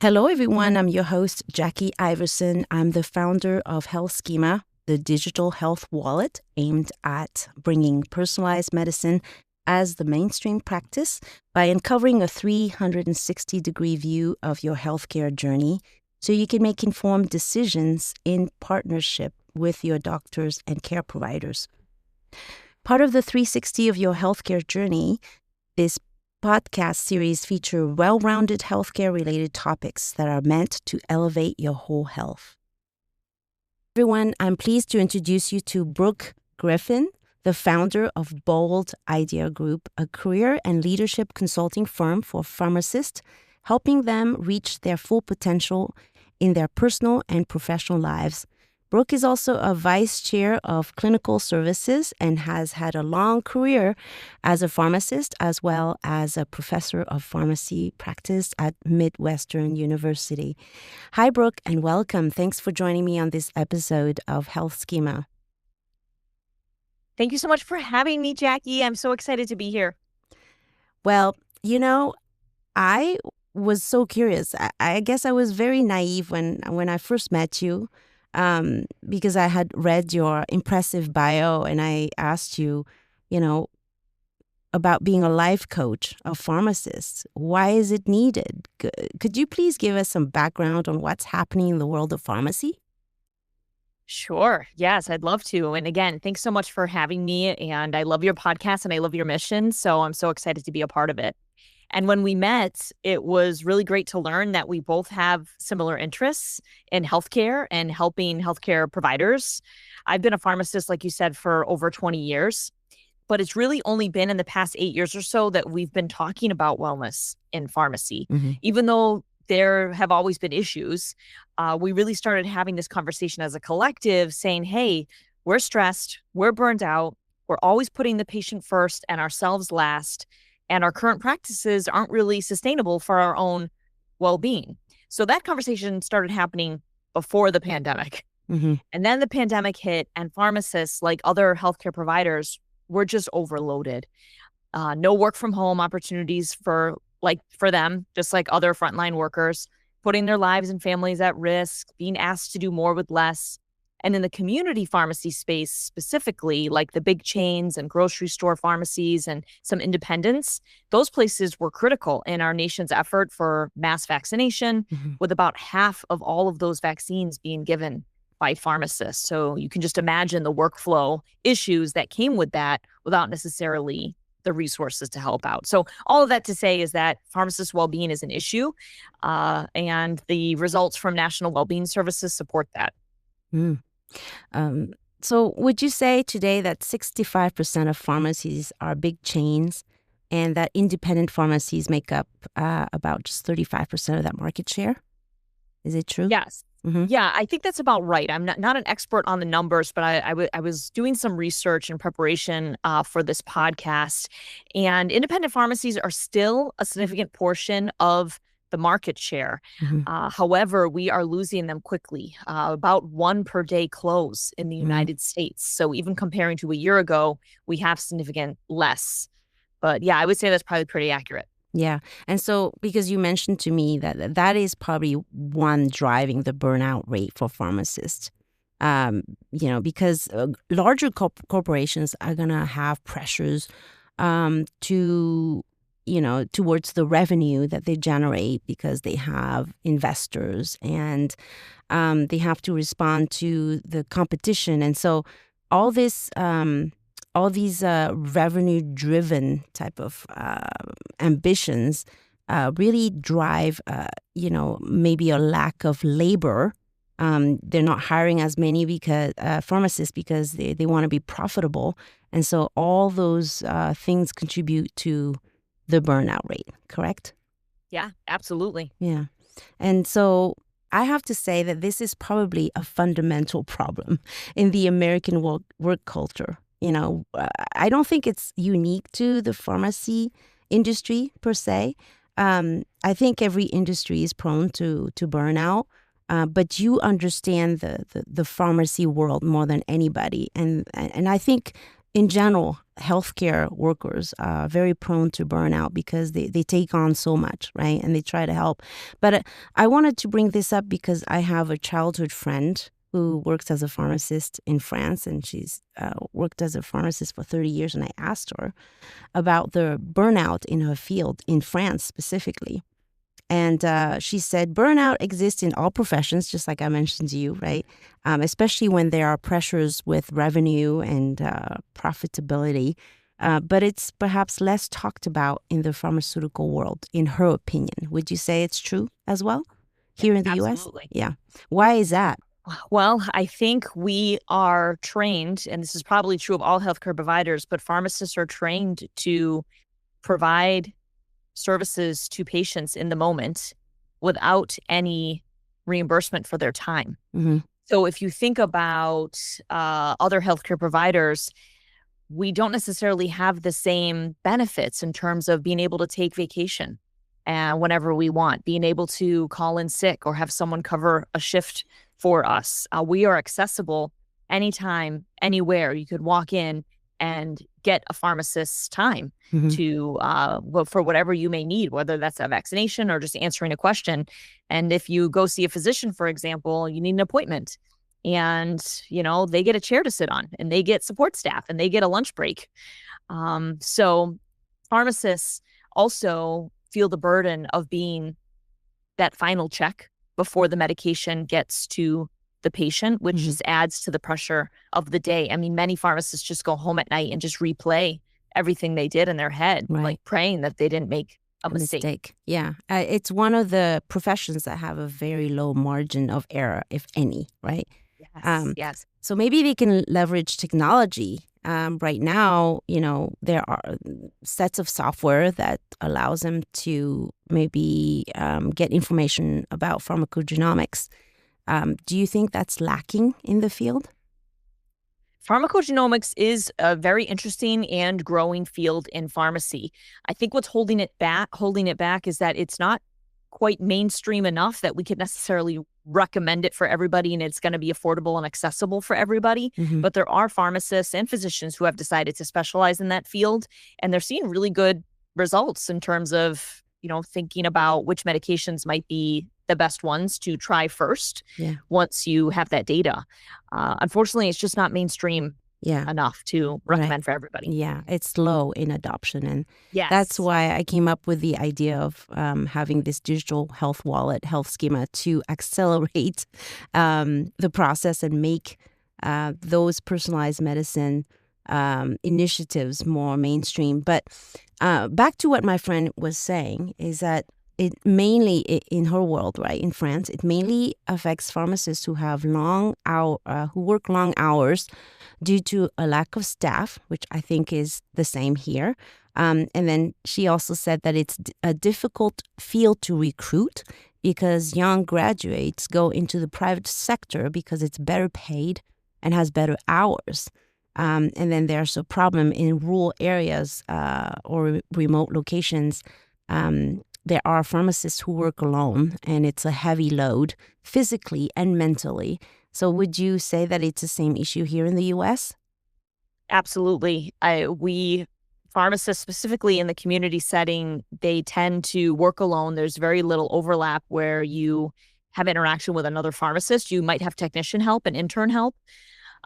Hello, everyone. I'm your host, Jackie Iverson. I'm the founder of Health Schema, the digital health wallet aimed at bringing personalized medicine as the mainstream practice by uncovering a 360-degree view of your healthcare journey so you can make informed decisions in partnership with your doctors and care providers. Part of the 360 of your healthcare journey, this podcast series feature well-rounded healthcare-related topics that are meant to elevate your whole health. Everyone, I'm pleased to introduce you to Brooke Griffin, the founder of Bold Idea Group, a career and leadership consulting firm for pharmacists, helping them reach their full potential in their personal and professional lives. Brooke is also a vice chair of clinical services and has had a long career as a pharmacist as well as a professor of pharmacy practice at Midwestern University. Hi, Brooke, and welcome. Thanks for joining me on this episode of Health Schema. Thank you so much for having me, Jackie. I'm so excited to be here. Well, I was so curious. I guess I was very naive when I first met you. Because I had read your impressive bio and I asked you, about being a life coach of pharmacists. Why is it needed? Could you please give us some background on what's happening in the world of pharmacy? Sure. Yes, I'd love to. And again, thanks so much for having me. And I love your podcast and I love your mission. So I'm so excited to be a part of it. And when we met, it was really great to learn that we both have similar interests in healthcare and helping healthcare providers. I've been a pharmacist, like you said, for over 20 years, but it's really only been in the past 8 years or so that we've been talking about wellness in pharmacy. Mm-hmm. Even though there have always been issues, we really started having this conversation as a collective saying, hey, we're stressed, we're burned out, we're always putting the patient first and ourselves last. And our current practices aren't really sustainable for our own well-being. So that conversation started happening before the pandemic. Mm-hmm. And then the pandemic hit and pharmacists, like other healthcare providers, were just overloaded. No work from home opportunities for them, just like other frontline workers, putting their lives and families at risk, being asked to do more with less. And in the community pharmacy space specifically, like the big chains and grocery store pharmacies and some independents, those places were critical in our nation's effort for mass vaccination, with about half of all of those vaccines being given by pharmacists. So you can just imagine the workflow issues that came with that without necessarily the resources to help out. So all of that to say is that pharmacist well-being is an issue, and the results from National Wellbeing Services support that. Mm. So would you say today that 65% of pharmacies are big chains and that independent pharmacies make up about just 35% of that market share? Is it true? Yes. Mm-hmm. Yeah, I think that's about right. I'm not an expert on the numbers, but I was doing some research in preparation for this podcast. And independent pharmacies are still a significant portion of the market share. Mm-hmm. However, we are losing them quickly, about one per day close in the Mm-hmm. United States. So even comparing to a year ago, we have significant less. But yeah, I would say that's probably pretty accurate. Yeah. And so because you mentioned to me that is probably one driving the burnout rate for pharmacists, because larger corporations are going to have pressures towards the revenue that they generate because they have investors and they have to respond to the competition. And so all these revenue-driven type of ambitions really drive, maybe a lack of labor. They're not hiring as many pharmacists because they want to be profitable. And so all those things contribute to the burnout rate, correct? Yeah, absolutely. Yeah. And so I have to say that this is probably a fundamental problem in the American work culture. I don't think it's unique to the pharmacy industry per se. I think every industry is prone to burnout, but you understand the pharmacy world more than anybody. And I think in general, healthcare workers are very prone to burnout because they take on so much, right? And they try to help. But I wanted to bring this up because I have a childhood friend who works as a pharmacist in France, and she's worked as a pharmacist for 30 years. And I asked her about the burnout in her field in France specifically. And she said burnout exists in all professions, just like I mentioned to you, right? Especially when there are pressures with revenue and profitability. But it's perhaps less talked about in the pharmaceutical world, in her opinion. Would you say it's true as well here in the US? Absolutely. Yeah. Why is that? Well, I think we are trained, and this is probably true of all healthcare providers, but pharmacists are trained to provide services to patients in the moment without any reimbursement for their time. Mm-hmm. So if you think about other healthcare providers, we don't necessarily have the same benefits in terms of being able to take vacation whenever we want, being able to call in sick or have someone cover a shift for us. We are accessible anytime, anywhere. You could walk in and get a pharmacist's time Mm-hmm. to for whatever you may need, whether that's a vaccination or just answering a question. And if you go see a physician, for example, you need an appointment, and they get a chair to sit on, and they get support staff, and they get a lunch break. So pharmacists also feel the burden of being that final check before the medication gets to the patient, which Mm-hmm. just adds to the pressure of the day. I mean, many pharmacists just go home at night and just replay everything they did in their head, Right. like praying that they didn't make a mistake. Yeah. It's one of the professions that have a very low margin of error, if any, right? Yes, yes. So maybe they can leverage technology. Right now, there are sets of software that allows them to maybe get information about pharmacogenomics. Do you think that's lacking in the field? Pharmacogenomics is a very interesting and growing field in pharmacy. I think what's holding it back is that it's not quite mainstream enough that we could necessarily recommend it for everybody and it's going to be affordable and accessible for everybody. Mm-hmm. But there are pharmacists and physicians who have decided to specialize in that field, and they're seeing really good results in terms of, thinking about which medications might be the best ones to try first once you have that data. Unfortunately, it's just not mainstream enough to recommend for everybody. Yeah, it's low in adoption. And Yes. that's why I came up with the idea of having this digital health wallet, health schema to accelerate the process and make those personalized medicine initiatives more mainstream. But back to what my friend was saying is that it mainly, in her world, right, in France, it mainly affects pharmacists who have who work long hours due to a lack of staff, which I think is the same here. And then she also said that it's a difficult field to recruit because young graduates go into the private sector because it's better paid and has better hours. And then there's a problem in rural areas or remote locations. There are pharmacists who work alone, and it's a heavy load physically and mentally. So would you say that it's the same issue here in the U.S.? Absolutely. We pharmacists, specifically in the community setting, they tend to work alone. There's very little overlap where you have interaction with another pharmacist. You might have technician help and intern help,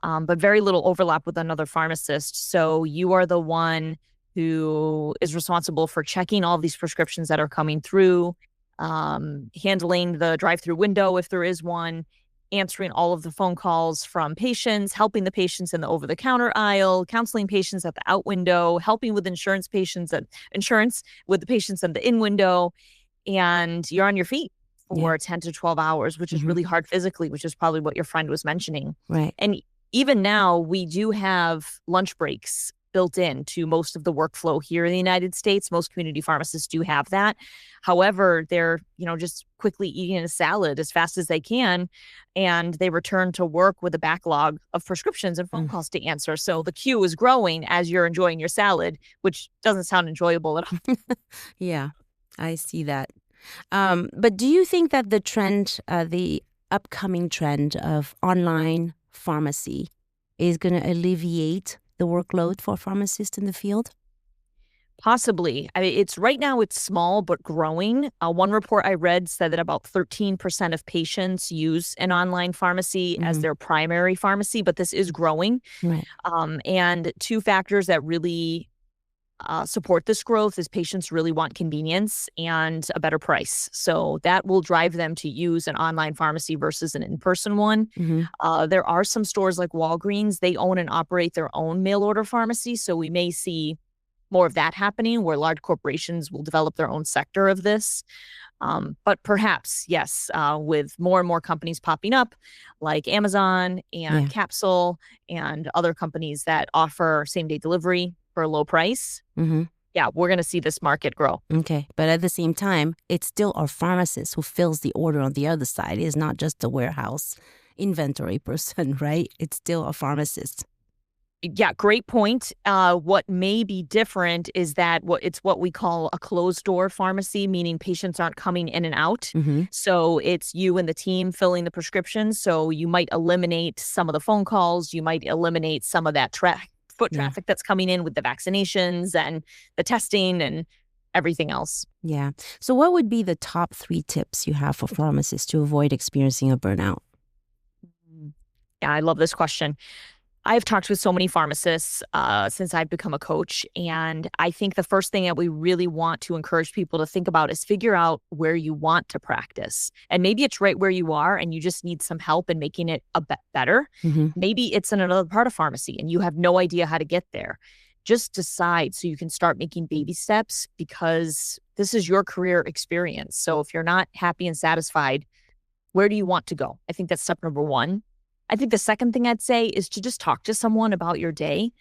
but very little overlap with another pharmacist. So you are the one who is responsible for checking all of these prescriptions that are coming through, handling the drive-through window if there is one, answering all of the phone calls from patients, helping the patients in the over-the-counter aisle, counseling patients at the out window, helping with insurance with the patients at the in window, and you're on your feet for 10 to 12 hours, which is really hard physically, which is probably what your friend was mentioning. Right. And even now, we do have lunch breaks built into most of the workflow here in the United States. Most community pharmacists do have that. However, they're, just quickly eating a salad as fast as they can, and they return to work with a backlog of prescriptions and phone calls to answer. So the queue is growing as you're enjoying your salad, which doesn't sound enjoyable at all. Yeah, I see that. But do you think that the upcoming trend of online pharmacy is going to alleviate the workload for pharmacists in the field? Possibly. I mean, right now it's small but growing. One report I read said that about 13% of patients use an online pharmacy as their primary pharmacy, but this is growing. Right. And two factors that really support this growth is patients really want convenience and a better price. So that will drive them to use an online pharmacy versus an in-person one. There are some stores like Walgreens, they own and operate their own mail order pharmacy. So we may see more of that happening where large corporations will develop their own sector of this. But perhaps, yes, with more and more companies popping up like Amazon and Capsule and other companies that offer same-day delivery for a low price, yeah, we're going to see this market grow. Okay. But at the same time, it's still our pharmacist who fills the order on the other side. It's not just the warehouse inventory person, right? It's still a pharmacist. Yeah, great point. What may be different is that what we call a closed door pharmacy, meaning patients aren't coming in and out. So it's you and the team filling the prescriptions. So you might eliminate some of the phone calls. You might eliminate some of that foot traffic that's coming in with the vaccinations and the testing and everything else. Yeah. So what would be the top 3 tips you have for pharmacists to avoid experiencing a burnout? Yeah, I love this question. I've talked with so many pharmacists since I've become a coach. And I think the first thing that we really want to encourage people to think about is figure out where you want to practice. And maybe it's right where you are and you just need some help in making it a bit better. Maybe it's in another part of pharmacy and you have no idea how to get there. Just decide so you can start making baby steps because this is your career experience. So if you're not happy and satisfied, where do you want to go? I think that's step number 1. I think the second thing I'd say is to just talk to someone about your day.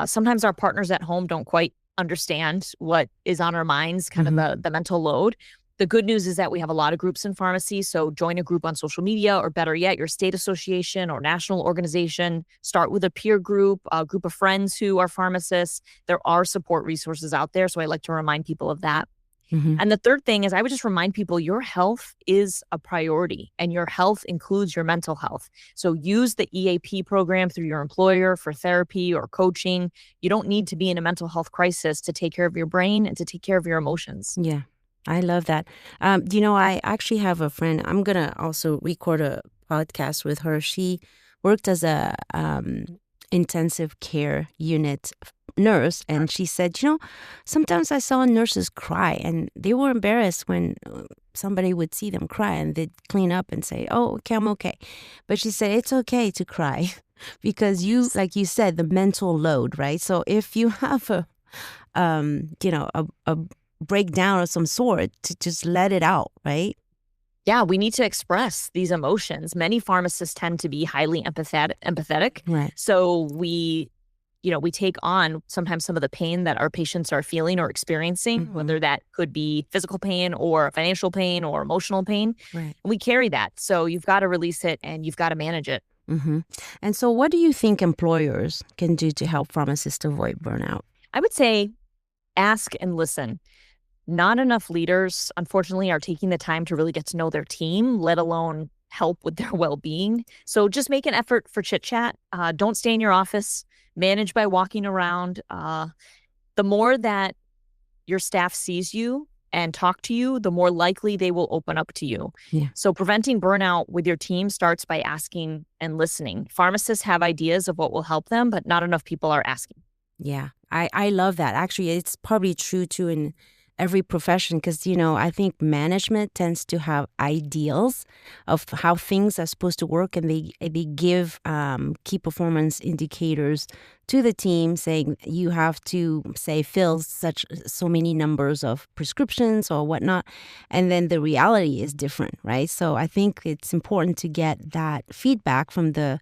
Sometimes our partners at home don't quite understand what is on our minds, kind of the mental load. The good news is that we have a lot of groups in pharmacy. So join a group on social media, or better yet, your state association or national organization. Start with a peer group, a group of friends who are pharmacists. There are support resources out there. So I like to remind people of that. And the third thing is I would just remind people your health is a priority and your health includes your mental health. So use the EAP program through your employer for therapy or coaching. You don't need to be in a mental health crisis to take care of your brain and to take care of your emotions. Yeah, I love that. I actually have a friend. I'm going to also record a podcast with her. She worked as a intensive care unit nurse, and she said, sometimes I saw nurses cry and they were embarrassed when somebody would see them cry and they'd clean up and say, oh, okay, I'm okay. But she said it's okay to cry because like you said, the mental load, right? So if you have a breakdown of some sort, to just let it out, right? Yeah, we need to express these emotions. Many pharmacists tend to be highly empathetic. Right. So we take on sometimes some of the pain that our patients are feeling or experiencing, whether that could be physical pain or financial pain or emotional pain. Right. And we carry that. So you've got to release it and you've got to manage it. And so what do you think employers can do to help pharmacists avoid burnout? I would say ask and listen. Not enough leaders, unfortunately, are taking the time to really get to know their team, let alone help with their well-being. So just make an effort for chit chat. Don't stay in your office. Manage by walking around. The more that your staff sees you and talk to you, the more likely they will open up to you. Yeah. So preventing burnout with your team starts by asking and listening. Pharmacists have ideas of what will help them, but not enough people are asking. Yeah, I love that. Actually, it's probably true too in every profession because, I think management tends to have ideals of how things are supposed to work, and they give key performance indicators to the team saying you have to, say, fill so many numbers of prescriptions or whatnot, and then the reality is different, right? So I think it's important to get that feedback from the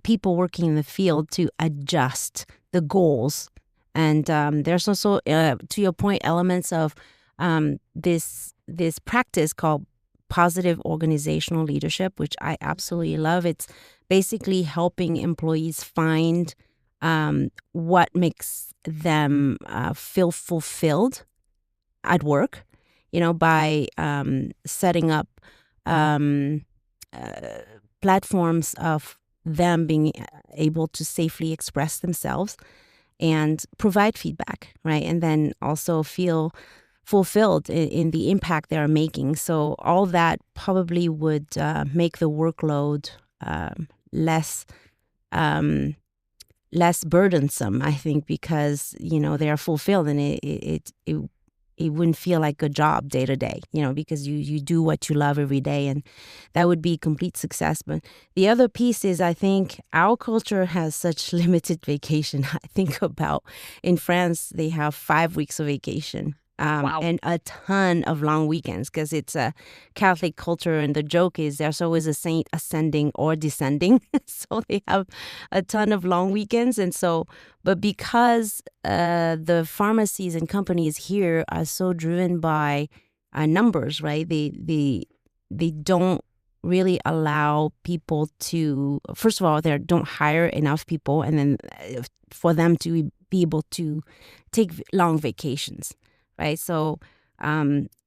people working in the field to adjust the goals. And there's also, to your point, elements of this practice called positive organizational leadership, which I absolutely love. It's basically helping employees find what makes them feel fulfilled at work, by setting up platforms of them being able to safely express themselves and provide feedback, right? And then also feel fulfilled in the impact they are making. So all that probably would make the workload less less burdensome, I think, because they are fulfilled, and it wouldn't feel like a job day to day, because you do what you love every day, and that would be complete success. But the other piece is, I think our culture has such limited vacation. I think about in France, they have 5 weeks of vacation. Wow. And a ton of long weekends because it's a Catholic culture. And the joke is there's always a saint ascending or descending. So they have a ton of long weekends. And so, but because the pharmacies and companies here are so driven by numbers, right? They don't really allow people to, first of all, they don't hire enough people. And then for them to be able to take long vacations. Right. So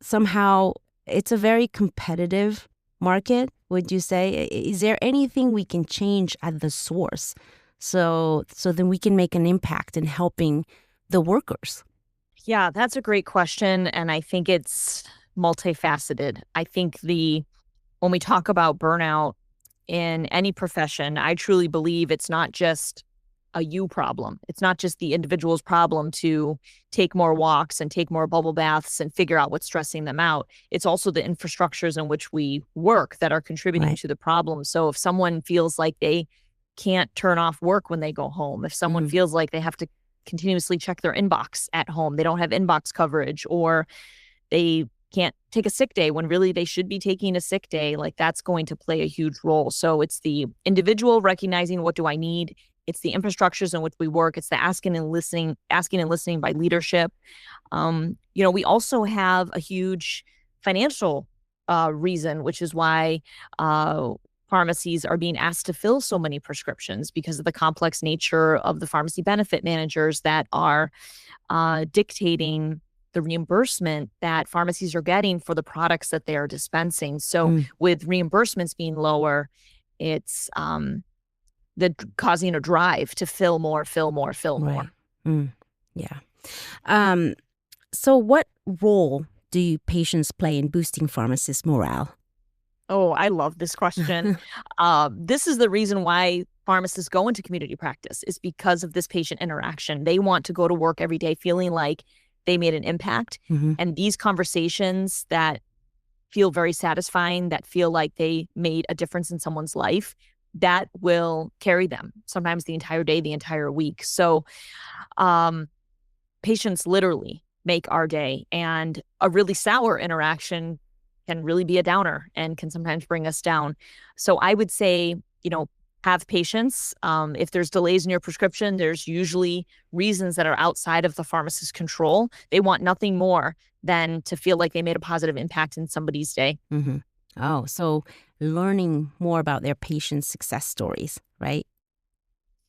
somehow it's a very competitive market, would you say? Is there anything we can change at the source so then we can make an impact in helping the workers? Yeah, that's a great question. And I think it's multifaceted. I think when we talk about burnout in any profession, I truly believe it's not just a you problem. It's not just the individual's problem to take more walks and take more bubble baths and figure out what's stressing them out. It's also the infrastructures in which we work that are contributing Right. to the problem. So if someone feels like they can't turn off work when they go home, if someone feels like they have to continuously check their inbox at home, they don't have inbox coverage, or they can't take a sick day when really they should be taking a sick day, like that's going to play a huge role. So it's the individual recognizing, what do I need? It's the infrastructures in which we work. It's the asking and listening by leadership. We also have a huge financial reason, which is why pharmacies are being asked to fill so many prescriptions, because of the complex nature of the pharmacy benefit managers that are dictating the reimbursement that pharmacies are getting for the products that they are dispensing. So with reimbursements being lower, it's causing a drive to fill more. Right. Yeah. So what role do patients play in boosting pharmacists' morale? Oh, I love this question. This is the reason why pharmacists go into community practice, is because of this patient interaction. They want to go to work every day feeling like they made an impact. And these conversations that feel very satisfying, that feel like they made a difference in someone's life, that will carry them sometimes the entire day, the entire week. So patients literally make our day, and a really sour interaction can really be a downer and can sometimes bring us down. So I would say, have patience. If there's delays in your prescription, there's usually reasons that are outside of the pharmacist's control. They want nothing more than to feel like they made a positive impact in somebody's day. Oh, so learning more about their patients' success stories, right?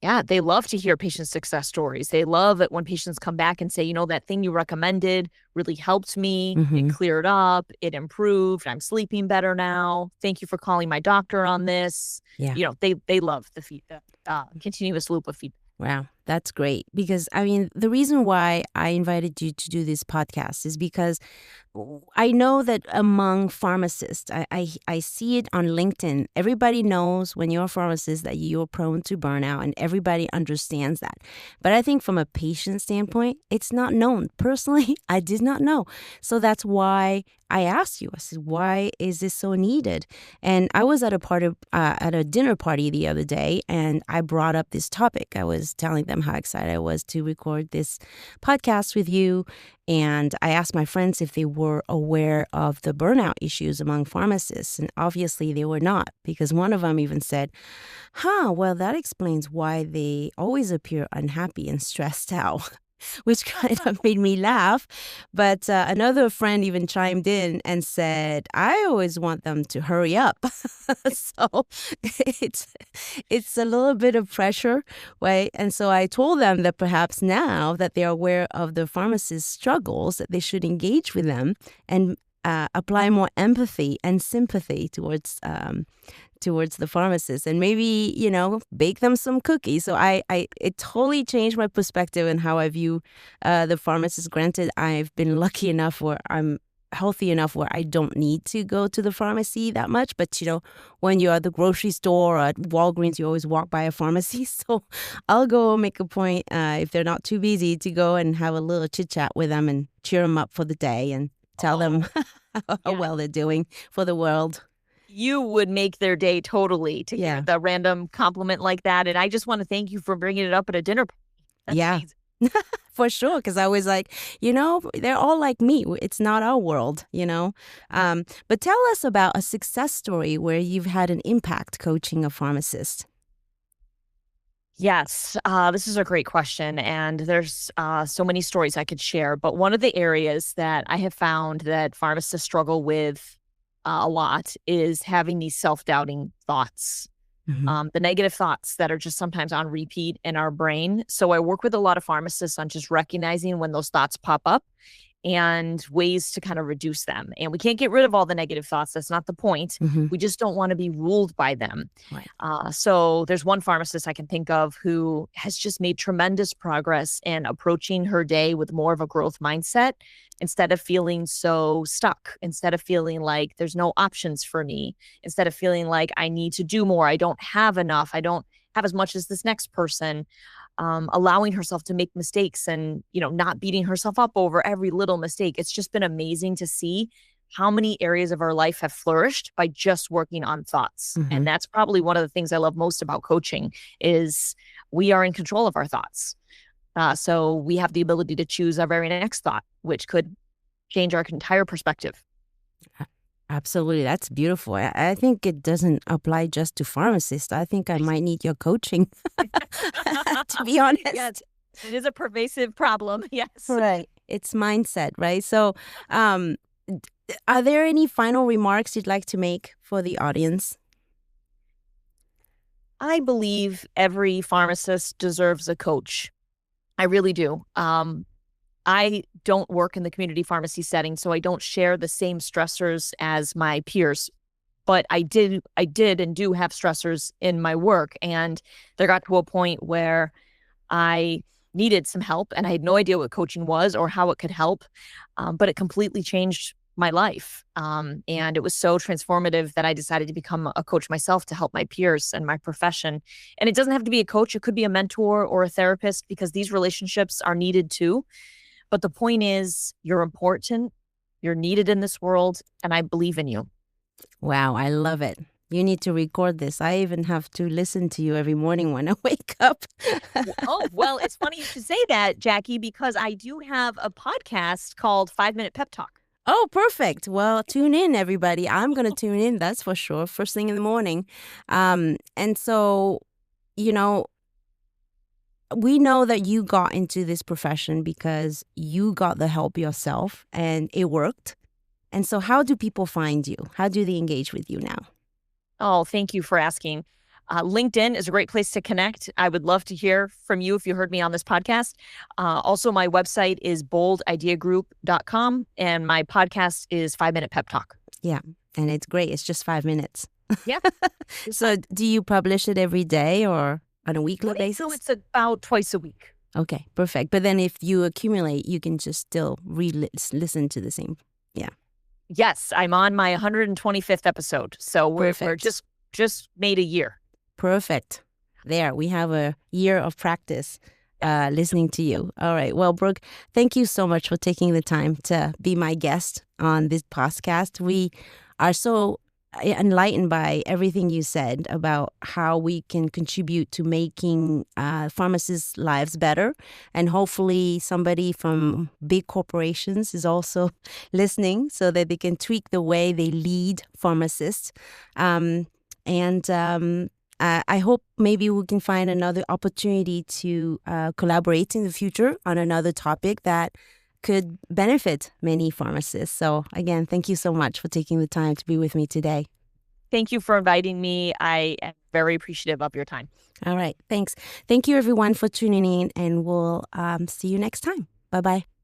Yeah, they love to hear patient success stories. They love it when patients come back and say, that thing you recommended really helped me. It cleared up. It improved. I'm sleeping better now. Thank you for calling my doctor on this. Yeah. They love the feedback, continuous loop of feedback. Wow, that's great. Because, the reason why I invited you to do this podcast is because I know that among pharmacists, I see it on LinkedIn. Everybody knows when you're a pharmacist that you're prone to burnout, and everybody understands that. But I think from a patient standpoint, it's not known. Personally, I did not know. So that's why I asked you. I said, why is this so needed? And I was at a dinner party the other day, and I brought up this topic. I was telling them how excited I was to record this podcast with you. And I asked my friends if they were aware of the burnout issues among pharmacists. And obviously they were not, because one of them even said, well, that explains why they always appear unhappy and stressed out. Which kind of made me laugh. But another friend even chimed in and said, I always want them to hurry up. So it's a little bit of pressure, right? And so I told them that perhaps now that they're aware of the pharmacist's struggles, that they should engage with them and apply more empathy and sympathy towards the pharmacist, and maybe bake them some cookies. So it totally changed my perspective and how I view the pharmacist. Granted, I've been lucky enough where I'm healthy enough where I don't need to go to the pharmacy that much. But when you're at the grocery store or at Walgreens, you always walk by a pharmacy. So I'll go make a point, if they're not too busy, to go and have a little chit chat with them and cheer them up for the day and tell them how well they're doing for the world. You would make their day totally to hear the random compliment like that. And I just want to thank you for bringing it up at a dinner party. That's amazing. For sure, because I was like, they're all like me. It's not our world, But tell us about a success story where you've had an impact coaching a pharmacist. Yes, this is a great question. And there's so many stories I could share. But one of the areas that I have found that pharmacists struggle with a lot is having these self-doubting thoughts. The negative thoughts that are just sometimes on repeat in our brain. So I work with a lot of pharmacists on just recognizing when those thoughts pop up and ways to kind of reduce them. And we can't get rid of all the negative thoughts. That's not the point. We just don't want to be ruled by them. Right. So there's one pharmacist I can think of who has just made tremendous progress in approaching her day with more of a growth mindset instead of feeling so stuck, instead of feeling like there's no options for me, instead of feeling like I need to do more, I don't have enough, I don't have as much as this next person. Allowing herself to make mistakes and, not beating herself up over every little mistake. It's just been amazing to see how many areas of our life have flourished by just working on thoughts. And that's probably one of the things I love most about coaching is we are in control of our thoughts. So we have the ability to choose our very next thought, which could change our entire perspective. Absolutely. That's beautiful. I think it doesn't apply just to pharmacists. I think I might need your coaching, to be honest. Yes, it is a pervasive problem. Yes. Right. It's mindset, right? So are there any final remarks you'd like to make for the audience? I believe every pharmacist deserves a coach. I really do. I don't work in the community pharmacy setting, so I don't share the same stressors as my peers. But I did and do have stressors in my work. And there got to a point where I needed some help and I had no idea what coaching was or how it could help. But it completely changed my life. And it was so transformative that I decided to become a coach myself to help my peers and my profession. And it doesn't have to be a coach. It could be a mentor or a therapist because these relationships are needed too. But the point is, you're important, you're needed in this world, and I believe in you. Wow, I love it. You need to record this. I even have to listen to you every morning when I wake up. Oh, well, it's funny you should say that, Jackie, because I do have a podcast called 5-Minute Pep Talk. Oh, perfect. Well, tune in, everybody. I'm going to tune in, that's for sure, first thing in the morning. And so, we know that you got into this profession because you got the help yourself and it worked. And so how do people find you? How do they engage with you now? Oh, thank you for asking. LinkedIn is a great place to connect. I would love to hear from you if you heard me on this podcast. Also, my website is boldideagroup.com and my podcast is 5-Minute Pep Talk. Yeah, and it's great. It's just 5 minutes. Yeah. So do you publish it every day or on a weekly basis? So it's about twice a week. Okay, perfect. But then if you accumulate, you can just still listen to the same. Yeah. Yes, I'm on my 125th episode. So we're just made a year. Perfect. There, we have a year of practice listening to you. All right. Well, Brooke, thank you so much for taking the time to be my guest on this podcast. We are so enlightened by everything you said about how we can contribute to making pharmacists' lives better. And hopefully somebody from big corporations is also listening so that they can tweak the way they lead pharmacists. I hope maybe we can find another opportunity to collaborate in the future on another topic that could benefit many pharmacists. So again, thank you so much for taking the time to be with me today. Thank you for inviting me. I am very appreciative of your time. All right. Thanks. Thank you, everyone, for tuning in, and we'll see you next time. Bye-bye.